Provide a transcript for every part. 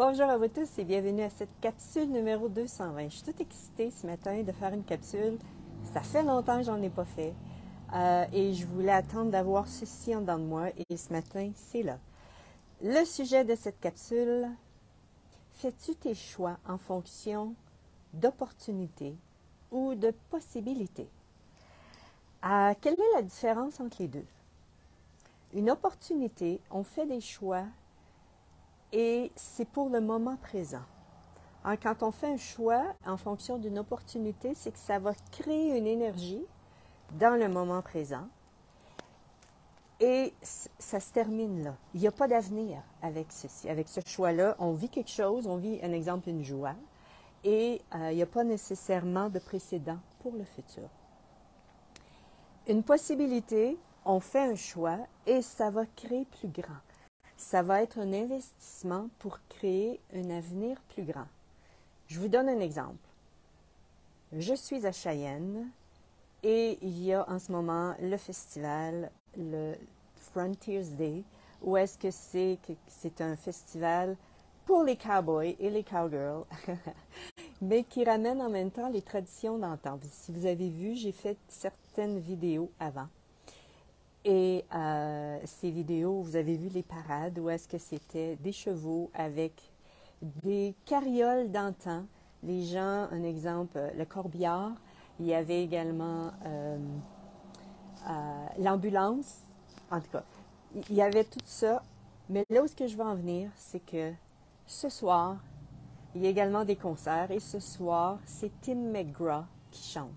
Bonjour à vous tous et bienvenue à cette capsule numéro 220. Je suis toute excitée ce matin de faire une capsule. Ça fait longtemps que j'en ai pas fait et je voulais attendre d'avoir ceci en dedans de moi et ce matin, c'est là. Le sujet de cette capsule, fais-tu tes choix en fonction d'opportunités ou de possibilités? Quelle est la différence entre les deux? Une opportunité, on fait des choix et c'est pour le moment présent. Quand on fait un choix en fonction d'une opportunité, c'est que ça va créer une énergie dans le moment présent et ça se termine là. Il n'y a pas d'avenir avec ceci. Avec ce choix-là, on vit quelque chose, on vit un exemple, une joie et il n'y a pas nécessairement de précédent pour le futur. Une possibilité, on fait un choix et ça va créer plus grand. Ça va être un investissement pour créer un avenir plus grand. Je vous donne un exemple. Je suis à Cheyenne et il y a en ce moment le festival, le Frontiers Day, où est-ce que c'est un festival pour les cowboys et les cowgirls, mais qui ramène en même temps les traditions d'antan. Si vous avez vu, j'ai fait certaines vidéos avant. Et ces vidéos, vous avez vu les parades où est-ce que c'était des chevaux avec des carrioles d'antan. Les gens, un exemple, le corbillard. Il y avait également l'ambulance. En tout cas, il y avait tout ça. Mais là où ce que je veux en venir, c'est que ce soir, il y a également des concerts. Et ce soir, c'est Tim McGraw qui chante.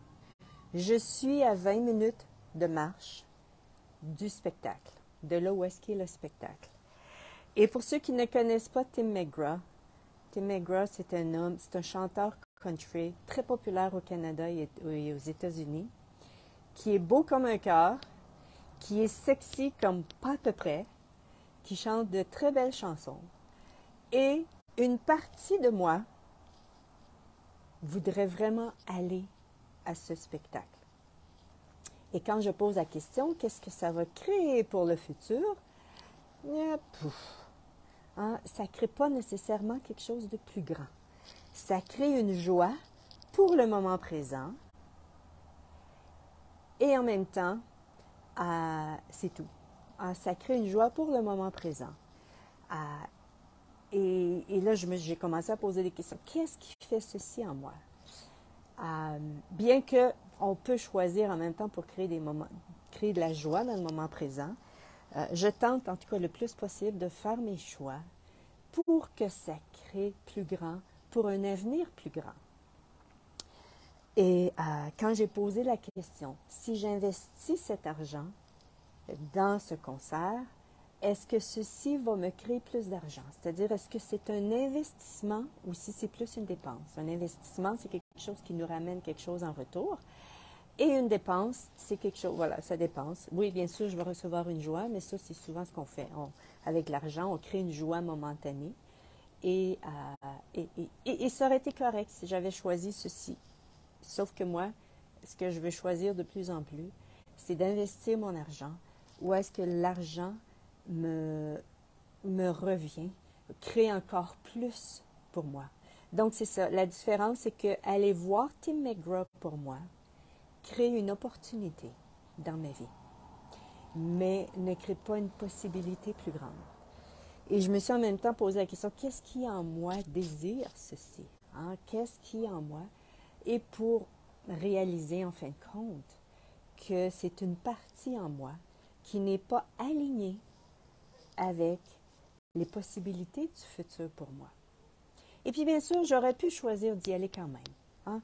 Je suis à 20 minutes de marche du spectacle, de là où est-ce qu'est le spectacle. Et pour ceux qui ne connaissent pas Tim McGraw, c'est un homme, c'est un chanteur country très populaire au Canada et aux États-Unis, qui est beau comme un cœur, qui est sexy comme pas à peu près, qui chante de très belles chansons. Et une partie de moi voudrait vraiment aller à ce spectacle. Et quand je pose la question, qu'est-ce que ça va créer pour le futur? Ça ne crée pas nécessairement quelque chose de plus grand. Ça crée une joie pour le moment présent. Et en même temps, c'est tout. Ça crée une joie pour le moment présent. Et là, j'ai commencé à poser des questions. Qu'est-ce qui fait ceci en moi? Bien qu'on peut choisir en même temps pour créer de la joie dans le moment présent, je tente en tout cas le plus possible de faire mes choix pour que ça crée plus grand, pour un avenir plus grand. Et quand j'ai posé la question, si j'investis cet argent dans ce concert, est-ce que ceci va me créer plus d'argent? C'est-à-dire, est-ce que c'est un investissement ou si c'est plus une dépense? Un investissement, c'est quelque chose qui nous ramène quelque chose en retour. Et une dépense, c'est quelque chose, voilà, ça dépense. Oui, bien sûr, je vais recevoir une joie, mais ça, c'est souvent ce qu'on fait. Avec l'argent, on crée une joie momentanée. Et ça aurait été correct si j'avais choisi ceci. Sauf que moi, ce que je veux choisir de plus en plus, c'est d'investir mon argent. Où est-ce que l'argent me revient, crée encore plus pour moi. Donc, c'est ça. La différence, c'est que aller voir Tim McGraw pour moi crée une opportunité dans ma vie, mais ne crée pas une possibilité plus grande. Et je me suis en même temps posé la question, qu'est-ce qui en moi désire ceci? Qu'est-ce qui en moi? Et pour réaliser en fin de compte que c'est une partie en moi qui n'est pas alignée avec les possibilités du futur pour moi. Et puis, bien sûr, j'aurais pu choisir d'y aller quand même.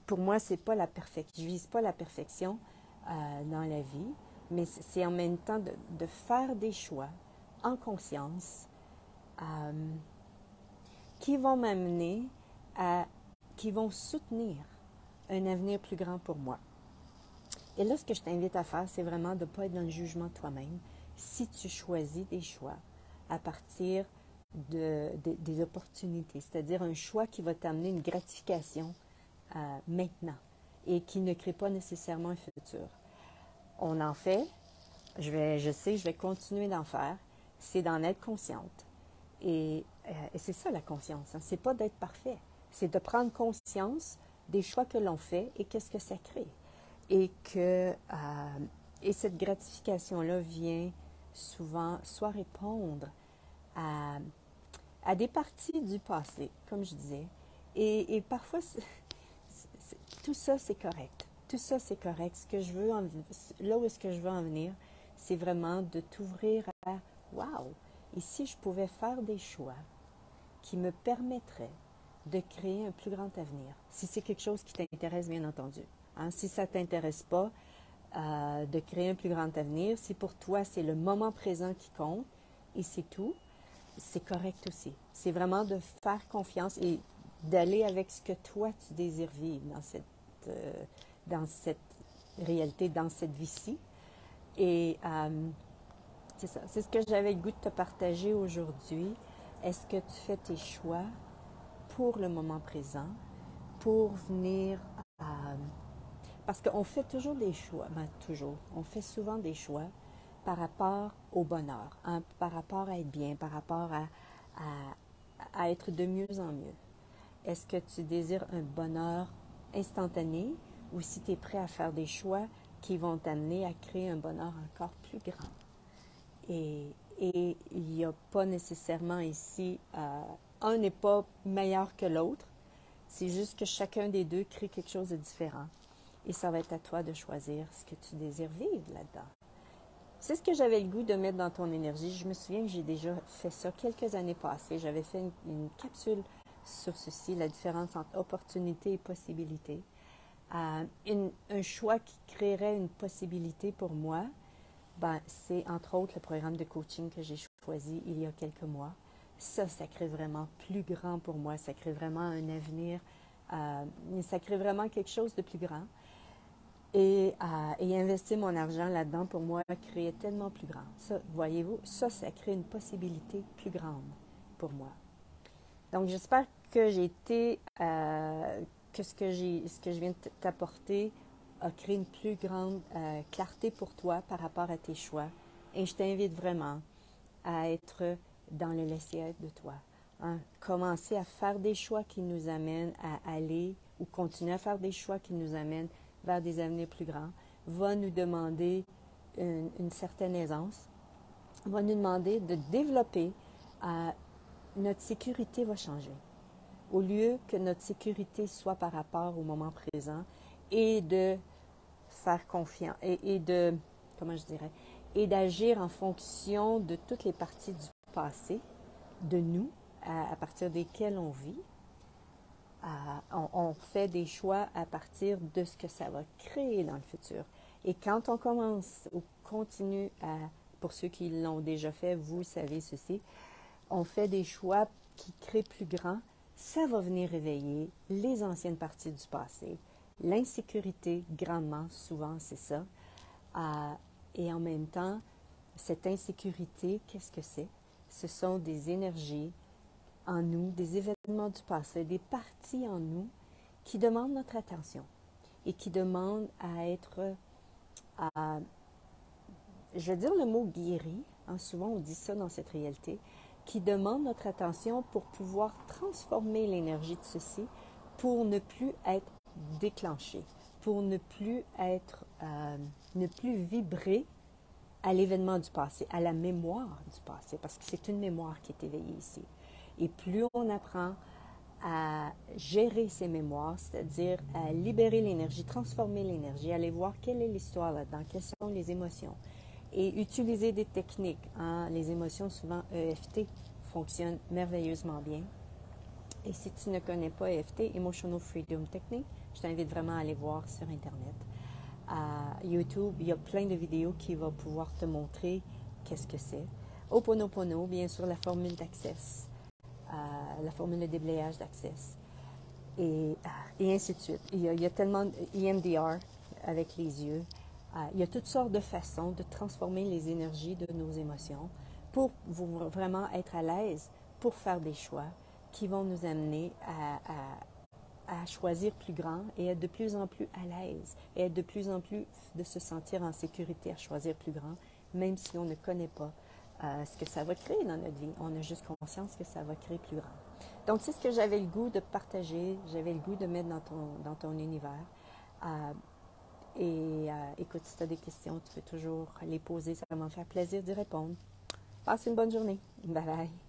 Pour moi, c'est pas la perfection. Je vise pas la perfection dans la vie, mais c'est en même temps de faire des choix en conscience qui vont m'amener qui vont soutenir un avenir plus grand pour moi. Et là, ce que je t'invite à faire, c'est vraiment de ne pas être dans le jugement de toi-même si tu choisis des choix à partir des opportunités, c'est-à-dire un choix qui va t'amener une gratification maintenant et qui ne crée pas nécessairement un futur. On en fait, je sais, je vais continuer d'en faire, c'est d'en être consciente Et c'est ça la conscience, hein. C'est pas d'être parfait, c'est de prendre conscience des choix que l'on fait et qu'est-ce que ça crée. Et cette gratification-là vient souvent soit répondre à, à des parties du passé, comme je disais. Et parfois, tout ça, c'est correct. Tout ça, c'est correct. Là où est-ce que je veux en venir, c'est vraiment de t'ouvrir à « Wow! Et si je pouvais faire des choix qui me permettraient de créer un plus grand avenir? » Si c'est quelque chose qui t'intéresse, bien entendu. Hein? Si ça ne t'intéresse pas, de créer un plus grand avenir, si pour toi, c'est le moment présent qui compte et c'est tout, c'est correct aussi. C'est vraiment de faire confiance et d'aller avec ce que toi, tu désires vivre dans cette réalité, dans cette vie-ci. Et c'est ça. C'est ce que j'avais le goût de te partager aujourd'hui. Est-ce que tu fais tes choix pour le moment présent, pour venir parce qu'on fait toujours des choix, on fait souvent des choix par rapport au bonheur, hein, par rapport à être bien, par rapport à être de mieux en mieux. Est-ce que tu désires un bonheur instantané ou si tu es prêt à faire des choix qui vont t'amener à créer un bonheur encore plus grand? Et il n'y a pas nécessairement ici, un n'est pas meilleur que l'autre, c'est juste que chacun des deux crée quelque chose de différent. Et ça va être à toi de choisir ce que tu désires vivre là-dedans. C'est ce que j'avais le goût de mettre dans ton énergie. Je me souviens que j'ai déjà fait ça quelques années passées. J'avais fait une capsule sur ceci, la différence entre opportunité et possibilité. Un choix qui créerait une possibilité pour moi, c'est entre autres le programme de coaching que j'ai choisi il y a quelques mois. Ça crée vraiment plus grand pour moi. Ça crée vraiment un avenir. Ça crée vraiment quelque chose de plus grand. Et investir mon argent là-dedans, pour moi, créait tellement plus grand. Ça, voyez-vous, ça crée une possibilité plus grande pour moi. Donc, j'espère que que ce que je viens de t'apporter a créé une plus grande clarté pour toi par rapport à tes choix. Et je t'invite vraiment à être dans le laisser-être de toi. Hein? Commencer à faire des choix qui nous amènent à aller ou continuer à faire des choix qui nous amènent vers des avenirs plus grands, va nous demander une certaine aisance, va nous demander de développer, notre sécurité va changer. Au lieu que notre sécurité soit par rapport au moment présent et de faire confiance et de, comment je dirais, et d'agir en fonction de toutes les parties du passé, de nous, à partir desquelles on vit, on fait des choix à partir de ce que ça va créer dans le futur. Et quand on commence ou continue pour ceux qui l'ont déjà fait, vous savez ceci, on fait des choix qui créent plus grand, ça va venir réveiller les anciennes parties du passé, l'insécurité grandement, souvent c'est ça. Et en même temps, cette insécurité, qu'est-ce que c'est? Ce sont des énergies en nous, des événements du passé, des parties en nous qui demandent notre attention et qui demandent à être, je vais dire le mot guéri, hein, souvent on dit ça dans cette réalité, qui demandent notre attention pour pouvoir transformer l'énergie de ceci, pour ne plus être déclenché, pour ne plus vibrer à l'événement du passé, à la mémoire du passé, parce que c'est une mémoire qui est éveillée ici. Et plus on apprend à gérer ces mémoires, c'est-à-dire à libérer l'énergie, transformer l'énergie, aller voir quelle est l'histoire là-dedans, quelles sont les émotions, et utiliser des techniques. Hein? Les émotions, souvent EFT, fonctionnent merveilleusement bien. Et si tu ne connais pas EFT, Emotional Freedom Technique, je t'invite vraiment à aller voir sur Internet. YouTube, il y a plein de vidéos qui vont pouvoir te montrer qu'est-ce que c'est. Ho'oponopono, bien sûr, la formule d'Access, la formule de déblayage d'Access, et ainsi de suite. Il y a tellement EMDR avec les yeux. Il y a toutes sortes de façons de transformer les énergies de nos émotions pour vraiment être à l'aise pour faire des choix qui vont nous amener à choisir plus grand et être de plus en plus à l'aise et être de plus en plus de se sentir en sécurité à choisir plus grand, même si on ne connaît pas ce que ça va créer dans notre vie. On a juste conscience que ça va créer plus grand. Donc, c'est ce que j'avais le goût de partager, j'avais le goût de mettre dans ton univers. Écoute, si tu as des questions, tu peux toujours les poser. Ça va me faire plaisir d'y répondre. Passe une bonne journée. Bye bye.